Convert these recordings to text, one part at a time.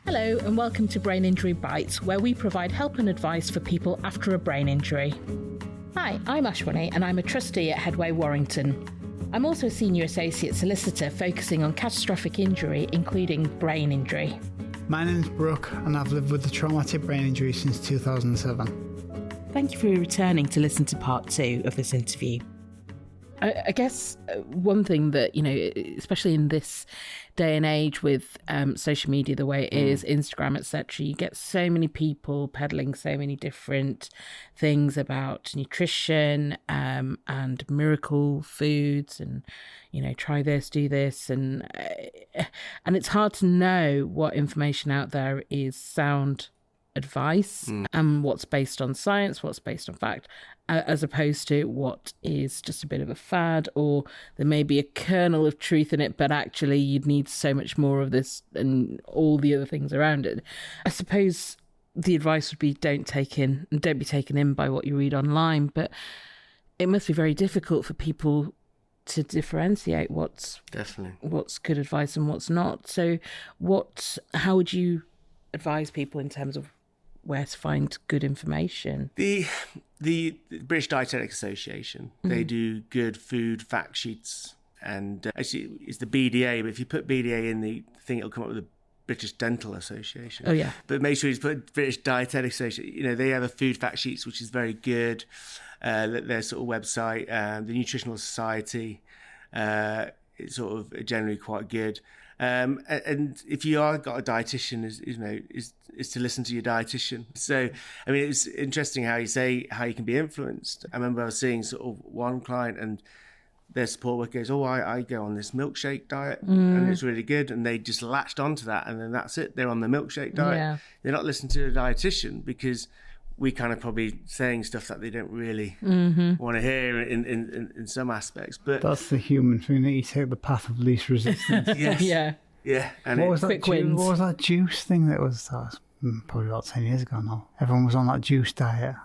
Hello and welcome to Brain Injury Bites, where we provide help and advice for people after a brain injury. Hi, I'm Ashwini and I'm a trustee at Headway Warrington. I'm also a senior associate solicitor focusing on catastrophic injury, including brain injury. My name's Brooke and I've lived with a traumatic brain injury since 2007. Thank you for returning to listen to part 2 of this interview. I guess one thing that, especially in this day and age with social media the way it is, Instagram, etc., you get so many people peddling so many different things about nutrition and miracle foods and, try this, do this. And it's hard to know what information out there is sound advice and what's based on science, what's based on fact, as opposed to what is just a bit of a fad, or there may be a kernel of truth in it, but actually you'd need so much more of this and all the other things around it. I suppose the advice would be don't be taken in by what you read online, but it must be very difficult for people to differentiate what's good advice and what's not. So how would you advise people in terms of where to find good information? The British Dietetic Association, they do good food fact sheets, and actually it's the BDA, but if you put BDA in the thing, it'll come up with the British Dental Association. Oh yeah. But make sure you put British Dietetic Association. They have a food fact sheets, which is very good. Their sort of website, the Nutritional Society, it's sort of generally quite good. And if you are got a dietitian, is to listen to your dietitian. So, I mean, it's interesting how you say how you can be influenced. I remember I was seeing sort of one client and their support worker goes, I go on this milkshake diet and it's really good. And they just latched onto that and then that's it. They're on the milkshake diet. Yeah. They're not listening to a dietitian because we kind of probably saying stuff that they don't really want to hear in some aspects. But that's the human thing, that you take the path of least resistance. Yes. Yeah. And what was that juice thing that was probably about 10 years ago now? Everyone was on that juice diet.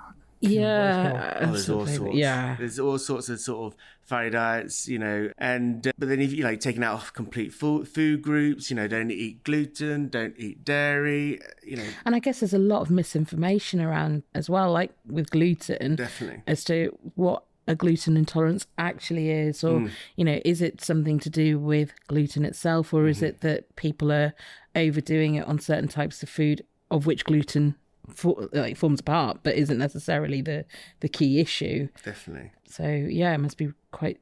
Yeah, there's all sorts. Yeah, there's all sorts of sort of fairy diets, and but then if you taking out off complete food groups, don't eat gluten, don't eat dairy, And I guess there's a lot of misinformation around as well, like with gluten, definitely, as to what a gluten intolerance actually is, or is it something to do with gluten itself, or is it that people are overdoing it on certain types of food, of which gluten forms a part, but isn't necessarily the key issue. Definitely. So yeah, it must be quite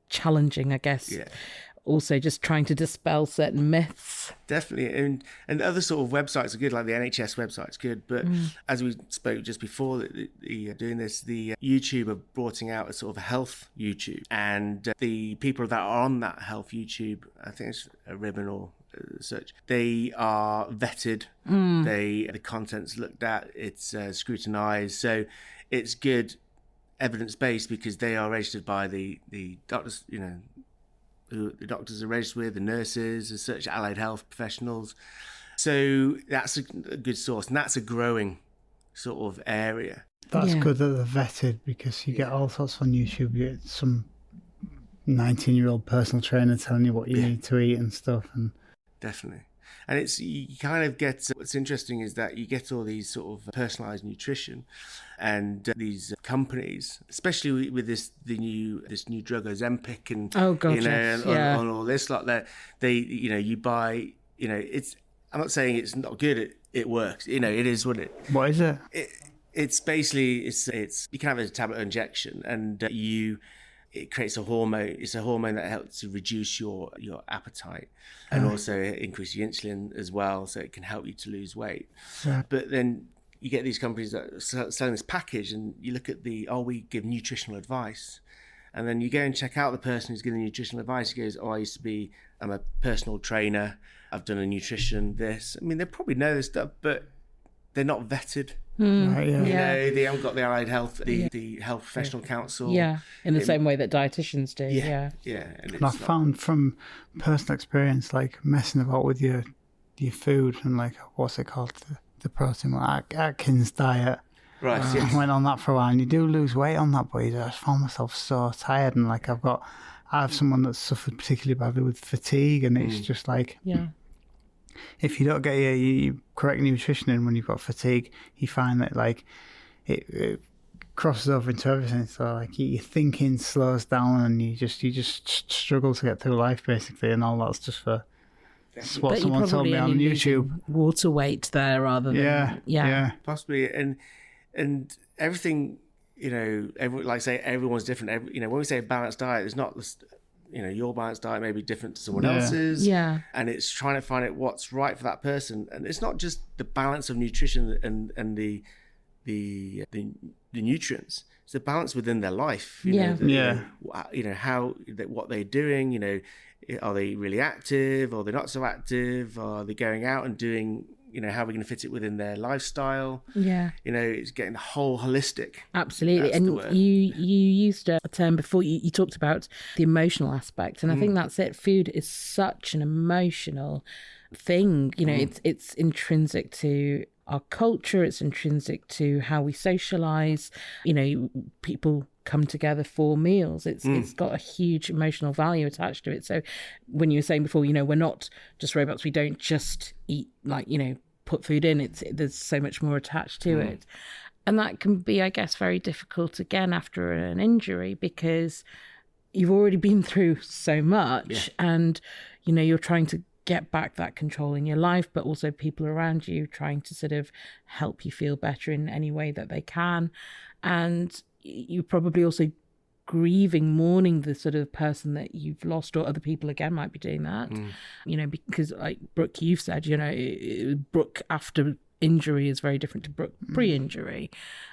challenging, I guess. Yeah. Also, just trying to dispel certain myths. Definitely, and other sort of websites are good, like the NHS website's good. But as we spoke just before, doing this, the YouTube are brought out a sort of a health YouTube, and the people that are on that health YouTube, I think it's a ribbon or such, they are vetted. The content's looked at, it's scrutinized, so it's good evidence-based because they are registered by the doctors, who the doctors are registered with, the nurses, as such, allied health professionals. So that's a good source, and that's a growing sort of area. That's good that they're vetted, because you get all sorts on YouTube. You get some 19-year-old personal trainer telling you what you need to eat and stuff, and definitely. And it's, you kind of get, what's interesting is that you get all these sort of personalised nutrition, and these companies, especially with this new drug Ozempic and on all this lot, that they you buy, it's, I'm not saying it's not good, it works, it is what it. What is it? It's basically it's you can have a tablet injection, and it creates a hormone. It's a hormone that helps to reduce your appetite and also increase your insulin as well, so it can help you to lose weight. Yeah. But then you get these companies that are selling this package, and you look at we give nutritional advice, and then you go and check out the person who's giving nutritional advice. He goes, I'm a personal trainer, I've done a nutrition this. I mean, they probably know this stuff, but they're not vetted. Right, they haven't got the allied health, the health professional council. Yeah, in the same way that dietitians do. Yeah. And I found from personal experience, like messing about with your food and like, what's it called, the protein, Atkins diet. Right. I went on that for a while, and you do lose weight on that, but I just found myself so tired, and like I have someone that's suffered particularly badly with fatigue, and it's just like If you don't get your correct nutrition in when you've got fatigue, you find that like it crosses over into everything. So like your thinking slows down, and you just struggle to get through life basically, and all that's just for what someone told me on YouTube. Water weight there rather than yeah. Possibly, and everything. Like I say, everyone's different. When we say a balanced diet, it's not this. Your balanced diet may be different to someone else's. Yeah. And it's trying to find out what's right for that person. And it's not just the balance of nutrition and the nutrients. It's the balance within their life. What they're doing, are they really active? Or they're not so active? Are they going out and doing, how are we going to fit it within their lifestyle? Yeah. It's getting the whole holistic. Absolutely. And you used a term before, you talked about the emotional aspect. And I think that's it. Food is such an emotional thing. It's intrinsic to our culture. It's intrinsic to how we socialize. People come together for meals. It's got a huge emotional value attached to it. So when you were saying before, we're not just robots. We don't just eat put food in. There's so much more attached to it. And that can be, I guess, very difficult again after an injury, because you've already been through so much and, you're trying to get back that control in your life, but also people around you trying to sort of help you feel better in any way that they can. And you're probably also mourning the sort of person that you've lost, or other people again might be doing that, because like Brooke, you've said, Brooke after injury is very different to Brooke pre-injury.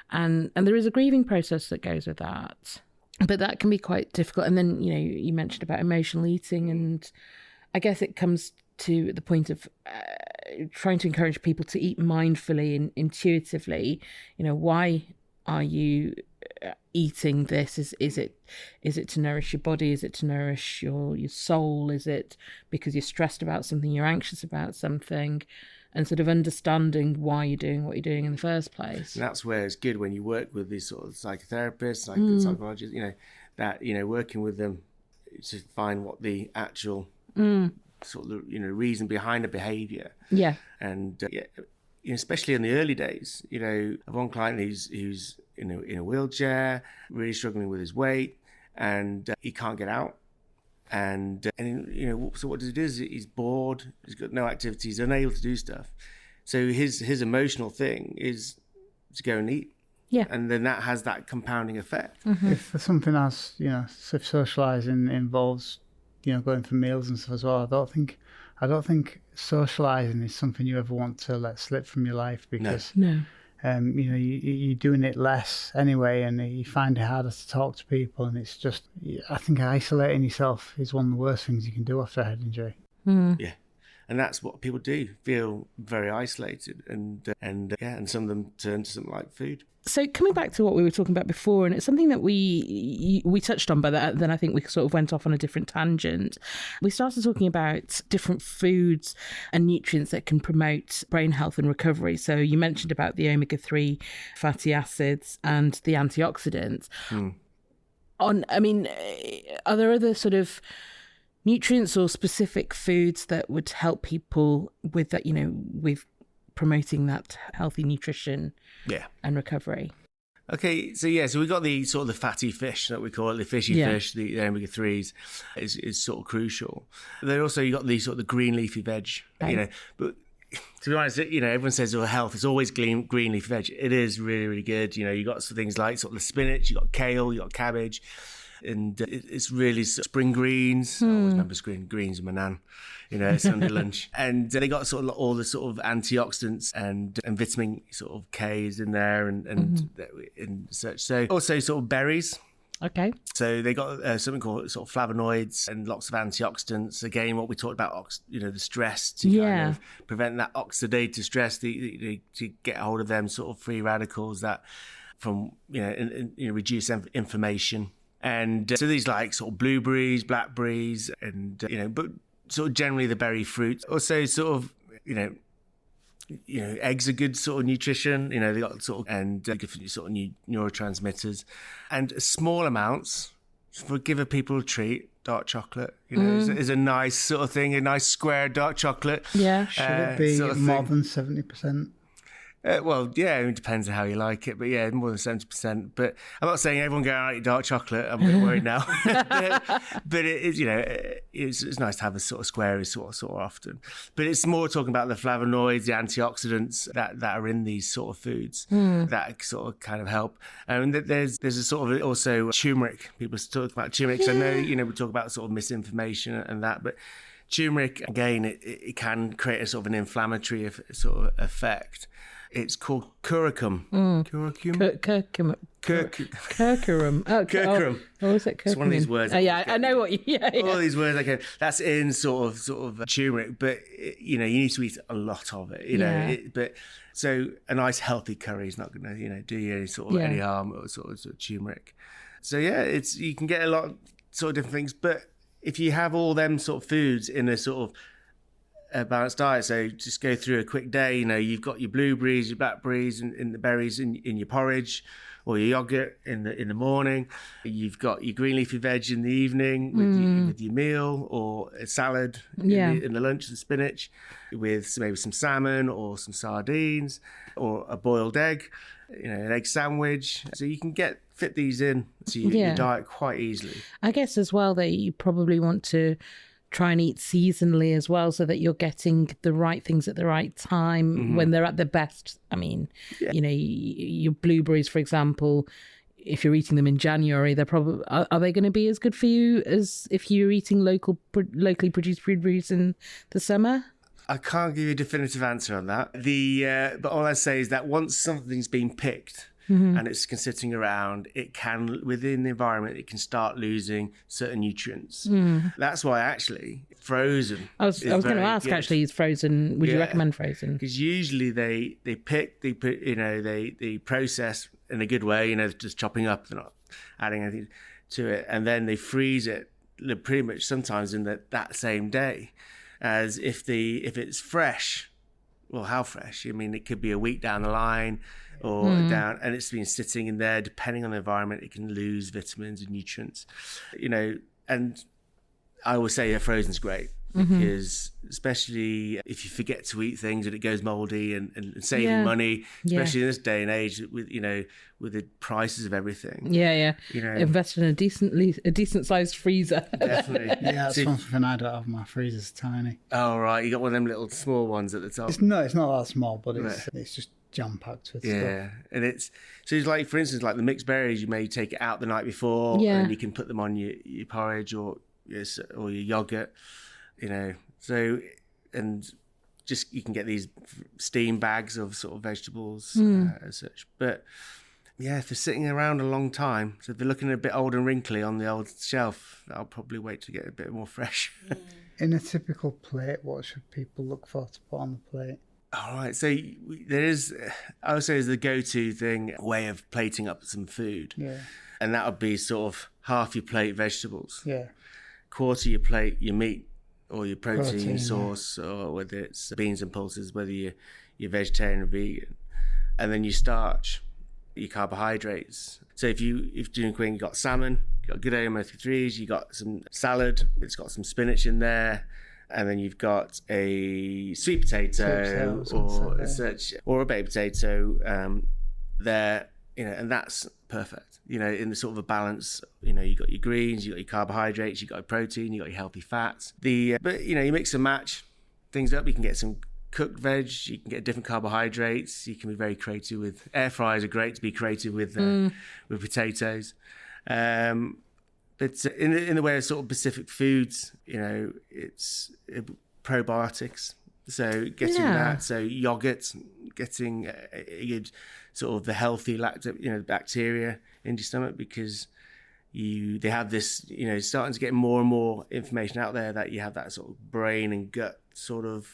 And there is a grieving process that goes with that. But that can be quite difficult. And then, you mentioned about emotional eating, and I guess it comes to the point of trying to encourage people to eat mindfully and intuitively. Why are you eating this? Is it to nourish your body? Is it to nourish your soul? Is it because you're stressed about something, you're anxious about something? And sort of understanding why you're doing what you're doing in the first place. And that's where it's good when you work with these sort of psychotherapists, psychologists, that, working with them to find what the actual sort of, reason behind a behaviour. Yeah. And especially in the early days, I have one client who's in a wheelchair, really struggling with his weight, and he can't get out. And so what does he do? He's bored, he's got no activity, he's unable to do stuff. So his emotional thing is to go and eat. Yeah. And then that has that compounding effect. Mm-hmm. If there's something else, if socialising involves, going for meals and stuff as well, I don't think socialising is something you ever want to let slip from your life, because no. You're doing it less anyway, and you find it harder to talk to people, and it's just, I think isolating yourself is one of the worst things you can do after a head injury. Yeah, and that's what people do, feel very isolated, and some of them turn to something like food. So coming back to what we were talking about before, and it's something that we touched on, but then I think we sort of went off on a different tangent. We started talking about different foods and nutrients that can promote brain health and recovery. So you mentioned about the omega-3 fatty acids and the antioxidants. Are there other sort of nutrients or specific foods that would help people with that, with promoting that healthy nutrition and recovery? Okay, so we got the sort of the fatty fish that we call it, the fishy fish, the omega-3s is sort of crucial. Then also you got the sort of the green leafy veg, but to be honest, everyone says health, it's always green leafy veg. It is really, really good. You got some things like sort of the spinach, you got kale, you got cabbage, and it's really spring greens. I always remember greens with my nan, Sunday lunch. And they got sort of all the sort of antioxidants and vitamin sort of K's in there and such. So also sort of berries. Okay. So they got something called sort of flavonoids and lots of antioxidants. Again, what we talked about, the stress to kind of prevent that oxidative stress, to get hold of them sort of free radicals that from, reduce inflammation. And so these like sort of blueberries, blackberries, and, but sort of generally the berry fruit. Also sort of, eggs are good sort of nutrition, they got sort of, and good for sort of neurotransmitters. And small amounts, for giving people a treat, dark chocolate, is a nice sort of thing, a nice square dark chocolate. Yeah. Should it be sort of more thing. than 70%? Well, yeah, it depends on how you like it, but yeah, more than 70%. But I'm not saying everyone go out and eat dark chocolate. I'm a bit worried now. But it is, it's nice to have a sort of square sort of often. But it's more talking about the flavonoids, the antioxidants that are in these sort of foods that sort of kind of help. And there's a sort of also turmeric. People talk about turmeric. So I know, we talk about sort of misinformation and that, but turmeric, again, it can create a sort of an inflammatory sort of effect. It's called curcum. Curcumin. Curcumin. Oh, is it curcumin? It's one of these words. Yeah, I know what you... Yeah. All these words, okay, that's in sort of turmeric, but, you need to eat a lot of it, but so a nice healthy curry is not going to, do you any sort of any harm or sort of turmeric. So, yeah, you can get a lot of sort of different things, but if you have all them sort of foods in a sort of a balanced diet, so just go through a quick day, you've got your blueberries, your blackberries and the berries in your porridge or your yogurt in the morning. You've got your green leafy veg in the evening with your meal, or a salad in the lunch, and spinach with maybe some salmon or some sardines or a boiled egg, an egg sandwich. So you can fit these in to your diet quite easily. I guess as well that you probably want to try and eat seasonally as well, so that you're getting the right things at the right time when they're at their best. I mean, your blueberries, for example, if you're eating them in January, they're probably are they going to be as good for you as if you're eating locally produced blueberries in the summer? I can't give you a definitive answer on that. But all I say is that once something's been picked and it's sitting around, it can, within the environment, it can start losing certain nutrients. That's why actually frozen. I was going to ask, good. Actually, is frozen? Would you recommend frozen? Because usually they process in a good way. Just chopping up, they're not adding anything to it, and then they freeze it pretty much sometimes in that same day. As if it's fresh, well, how fresh? I mean, it could be a week down the line or down, and it's been sitting in there. Depending on the environment, it can lose vitamins and nutrients, and I always say frozen's great because especially if you forget to eat things and it goes moldy and saving money, especially in this day and age with with the prices of everything. Invest in a decent sized freezer. Definitely. That's something I don't have. My freezer's tiny. Oh right, you got one of them little small ones at the top. It's not that small, but it's just jam packed with stuff. And it's like, for instance, like the mixed berries, you may take it out the night before and you can put them on your porridge or your yogurt, so, and just you can get these steam bags of sort of vegetables as such. But if they're sitting around a long time, so if they're looking a bit old and wrinkly on the old shelf, I'll probably wait to get a bit more fresh. In a typical plate, what should people look for to put on the plate? All right, so there is, I would say, is the go-to way of plating up some food. And that would be sort of half your plate vegetables. Quarter your plate your meat or your protein source, or whether it's beans and pulses, whether you're vegetarian or vegan. And then your starch, your carbohydrates. So if you're doing queen, you've got salmon, you've got good omega-3s, you've got some salad, it's got some spinach in there, and then you've got a sweet potato or a baked potato there, and that's perfect. In the sort of a balance, you got your greens, you got your carbohydrates, you got your protein, you got your healthy fats. But you mix and match things up. You can get some cooked veg, you can get different carbohydrates. You can be very creative with air fryers. Are great to be creative with potatoes. But in the way of sort of specific foods, it's probiotics. So getting that, so yogurt, getting a good sort of the healthy bacteria into your stomach, because they have this, starting to get more and more information out there that you have that sort of brain and gut sort of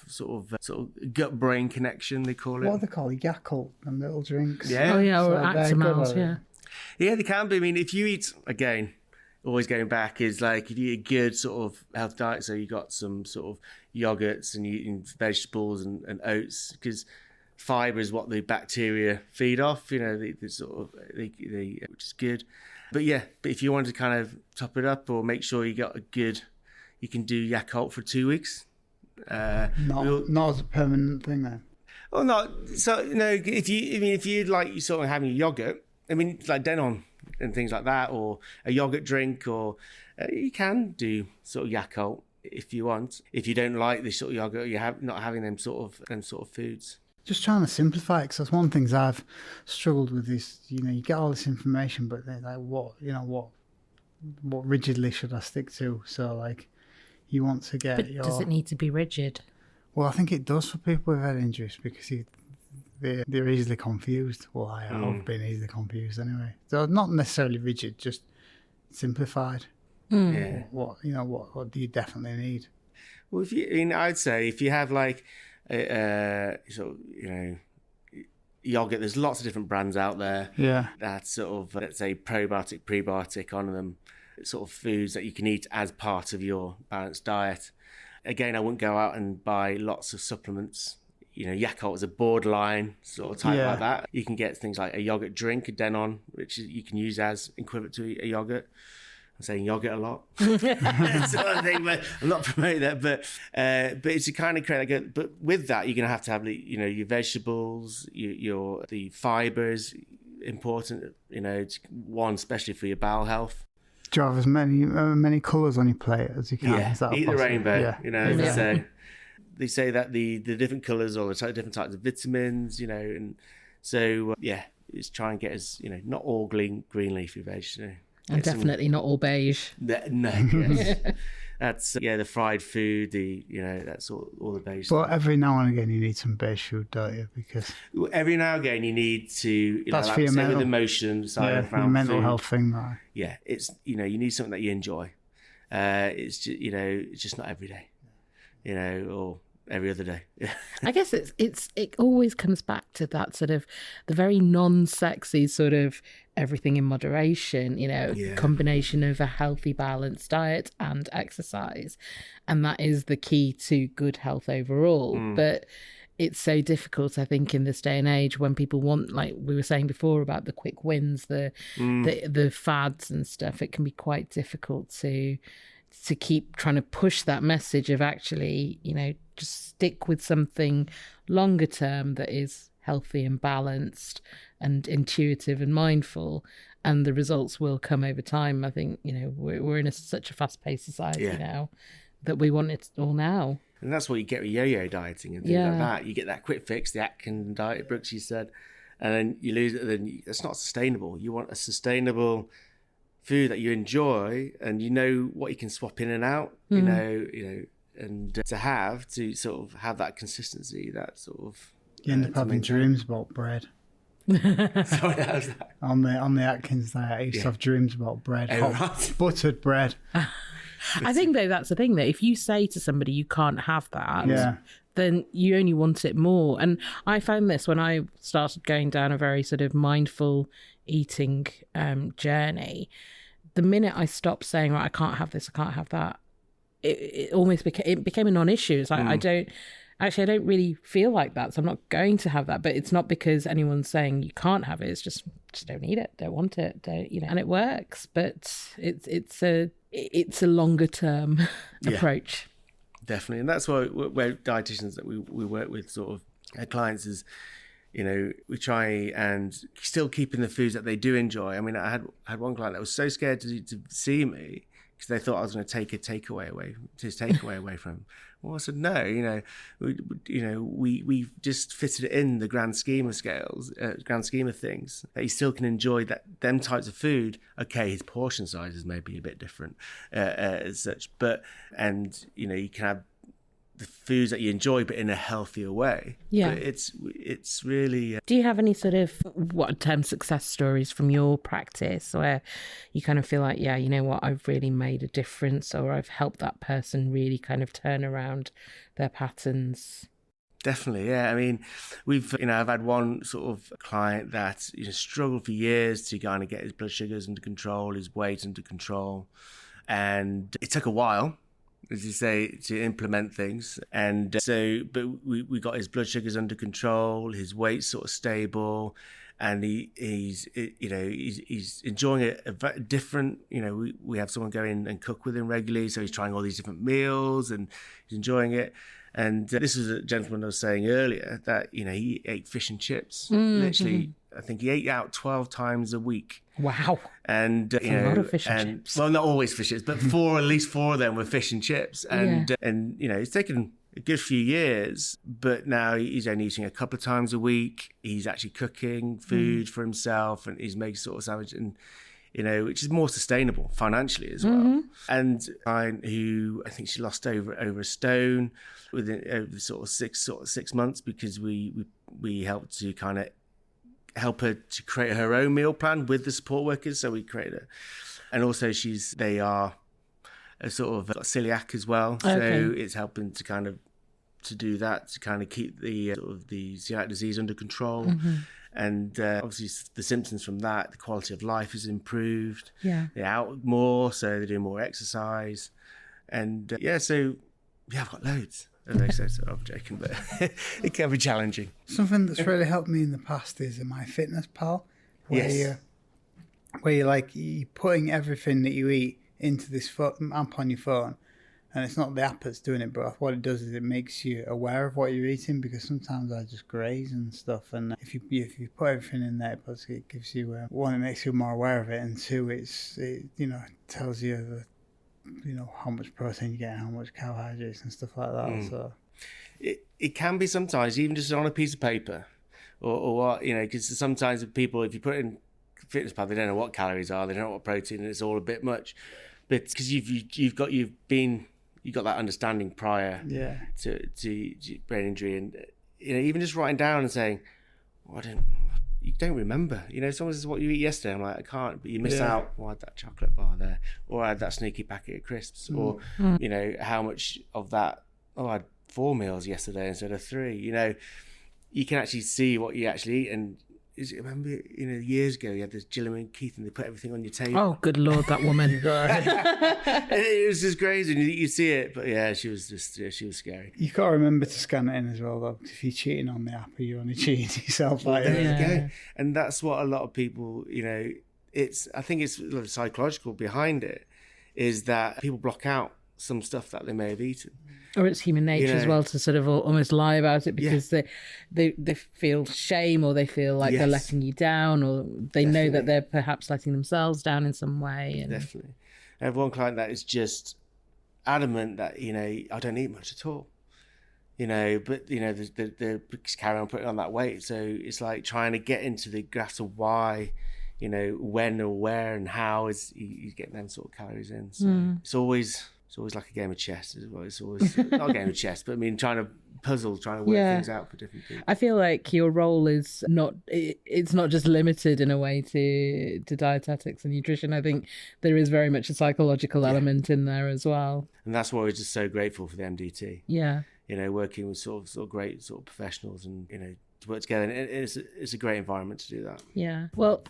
gut brain connection, they call it. What are they called? Yakult and little drinks. Or Actimels, Yeah, they can be. I mean, if you eat, again, always going back, is like if you eat a good sort of health diet, so you got some sort of yogurts and you eating vegetables and oats, because fibre is what the bacteria feed off, the sort of, which is good. But if you want to kind of top it up or make sure you got you can do Yakult for 2 weeks. Not as a permanent thing then. Well, not so. If you like, you sort of having yogurt. I mean, like Denon and things like that, or a yogurt drink, or you can do sort of Yakult if you want. If you don't like this sort of yogurt, you have not having them sort of foods. Just trying to simplify it, because that's one of the things I've struggled with is, you get all this information, but then like what rigidly should I stick to? So like, you want to get But does it need to be rigid? Well, I think it does for people with head injuries, because they're easily confused. Well, I've been easily confused anyway. So not necessarily rigid, just simplified. Yeah. What do you definitely need? Well, I'd say if you have like yogurt, there's lots of different brands out there. Yeah. That's sort of, let's say, probiotic, prebiotic on them, sort of foods that you can eat as part of your balanced diet. Again, I wouldn't go out and buy lots of supplements. Yakult is a borderline sort of type like that. You can get things like a yogurt drink, a Denon, which you can use as equivalent to a yogurt. I'm saying yogurt a lot, sort of thing, but I'm not promoting that. But it's a kind of create. But with that, you're going to have your vegetables, the fibres, important. One especially for your bowel health. Do you have as many colours on your plate as you can? Yeah, Is that eat possible? the rainbow. Yeah. So they say that the different colours or the different types of vitamins, and so it's try and get as not all green leafy veg. And definitely not all beige. No, yes. That's the fried food. That's all the beige. But every now and again, you need some beige food, don't you? Because every now and again, you need to. That's for your mental. With emotion side your mental food. Health thing, right? Yeah, it's you need something that you enjoy. It's just it's just not every day, or every other day. I guess it always comes back to that sort of the very non-sexy sort of everything in moderation, combination of a healthy, balanced diet and exercise. And that is the key to good health overall. But it's so difficult, I think, in this day and age when people want, like we were saying before about the quick wins, the fads and stuff. It can be quite difficult to keep trying to push that message of actually, just stick with something longer term that is healthy and balanced and intuitive and mindful, and the results will come over time. I think, we're in such a fast-paced society now that we want it all now. And that's what you get with yo-yo dieting and things like that. You get that quick fix, the Atkins diet, Brooke, you said, and then you lose it. Then it's not sustainable. You want a sustainable food that you enjoy, and what you can swap in and out. And to sort of have that consistency, that sort of. You end up having dreams about bread. Sorry, how's that? On the Atkins diet, I used to have dreams about bread, buttered bread. I think though that's the thing, that if you say to somebody you can't have that, then you only want it more. And I found this when I started going down a very sort of mindful eating journey. The minute I stopped saying, right, I can't have this, I can't have that, it almost became a non-issue. It's like I don't really feel like that, so I'm not going to have that. But it's not because anyone's saying you can't have it. It's just don't eat it, don't want it, and it works. But it's a longer term approach. Definitely, and that's why we're dietitians that we work with sort of our clients is, we try and still keeping the foods that they do enjoy. I mean, I had one client that was so scared to see me because they thought I was going to take his takeaway away from him. Well, I said no. We just fitted it in the grand scheme of things that he still can enjoy them types of food. Okay, his portion sizes may be a bit different as such, but you can have the foods that you enjoy, but in a healthier way. Yeah, but it's really. Do you have any sort of success stories from your practice where you kind of feel like, yeah, you know what, I've really made a difference, or I've helped that person really kind of turn around their patterns? Definitely, yeah. I mean, I've had one sort of client that struggled for years to kind of get his blood sugars under control, his weight under control, and it took a while, as you say, to implement things. And but we got his blood sugars under control, his weight sort of stable, and he's enjoying it a very different. We have someone go in and cook with him regularly, so he's trying all these different meals and he's enjoying it. And this was a gentleman I was saying earlier that he ate fish and chips. Literally, I think he ate out 12 times a week. Wow. And a lot of fish and chips. Well, not always fish and chips, but at least 4 of them were fish and chips. And it's taken a good few years, but now he's only eating a couple of times a week. He's actually cooking food for himself, and he's making sort of sandwich, and which is more sustainable financially as well. And who I think she lost over a stone within over sort of 6 months, because we helped to kind of help her to create her own meal plan with the support workers. So we created it, and also they are a sort of celiac as well. Okay. So it's helping to kind of to do that, to kind of keep the sort of the celiac disease under control. And obviously the symptoms from that, the quality of life has improved. Yeah, they're out more, so they're doing more exercise. And I've got loads of exercise. I'm joking, but it can be challenging. Something that's really helped me in the past is MyFitnessPal, where you're putting everything that you eat into this app on your phone, and it's not the app that's doing it, but what it does is it makes you aware of what you're eating, because sometimes I just graze and stuff, and if you put everything in there, it gives you one, it makes you more aware of it, and two, it tells you how much protein you get, how much carbohydrates and stuff like that. So it can be sometimes even just on a piece of paper, or what, because sometimes people, if you put it in FitnessPal, they don't know what calories are, they don't know what protein, and it's all a bit much. But because you've got that understanding prior to brain injury, and even just writing down and saying, you don't remember. Someone says, what you eat yesterday, I'm like, I can't, but you miss out. I had that chocolate bar there, or I had that sneaky packet of crisps, or how much of that. I had 4 meals yesterday instead of 3. You can actually see what you actually eat. And remember, years ago, you had this Gillian Keith, and they put everything on your table. Oh, good Lord, that woman. It was just crazy. You see it, but she was scary. You got to remember to scan it in as well, though. If you're cheating on the app, you're only cheating yourself. There you go. And that's what a lot of people, I think it's a lot of psychological behind it, is that people block out some stuff that they may have eaten. Or it's human nature as well to sort of almost lie about it, because they feel shame, or they feel like they're letting you down, or they know that they're perhaps letting themselves down in some way. And definitely. I have one client that is just adamant that, I don't eat much at all. But they carry on putting on that weight. So it's like trying to get into the grasp of why, when or where and how is he's getting them sort of calories in. So it's always like a game of chess as well. It's always not a game of chess, but I mean, trying to work things out for different people. I feel like your role is it's not just limited in a way to dietetics and nutrition. I think there is very much a psychological element in there as well. And that's why we're just so grateful for the MDT. Yeah. Working with sort of great sort of professionals, and, to work together. And it's a great environment to do that. Yeah. Well,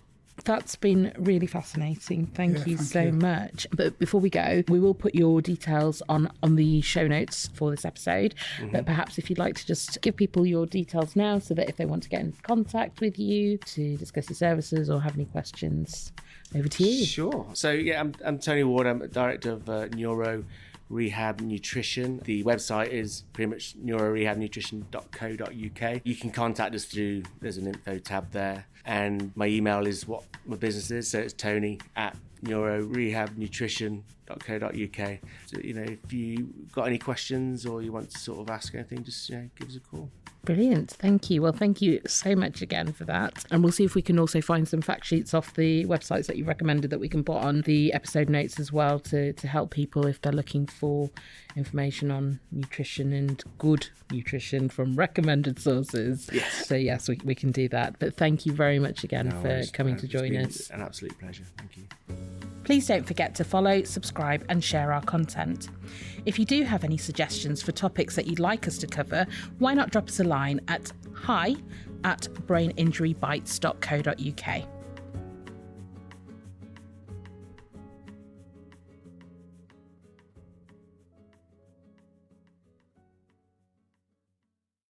that's been really fascinating. Thank you so much. But before we go, we will put your details on the show notes for this episode. But perhaps if you'd like to just give people your details now, so that if they want to get in contact with you to discuss your services or have any questions, over to you. Sure. So I'm Tony Ward. I'm a director of Neuro Rehab Nutrition. The website is pretty much neurorehabnutrition.co.uk. You can contact us through, there's an info tab there, and my email is what my business is, so it's tony@neurorehabnutrition.co.uk. So, if you got any questions or you want to sort of ask anything, just give us a call. Brilliant. Thank you. Well, thank you so much again for that. And we'll see if we can also find some fact sheets off the websites that you recommended that we can put on the episode notes as well, to help people if they're looking for information on nutrition and good nutrition from recommended sources. Yes. So yes, we can do that. But thank you very much again for coming to join us. An absolute pleasure. Thank you. Please don't forget to follow, subscribe and share our content. If you do have any suggestions for topics that you'd like us to cover, why not drop us a line at hi@braininjurybites.co.uk.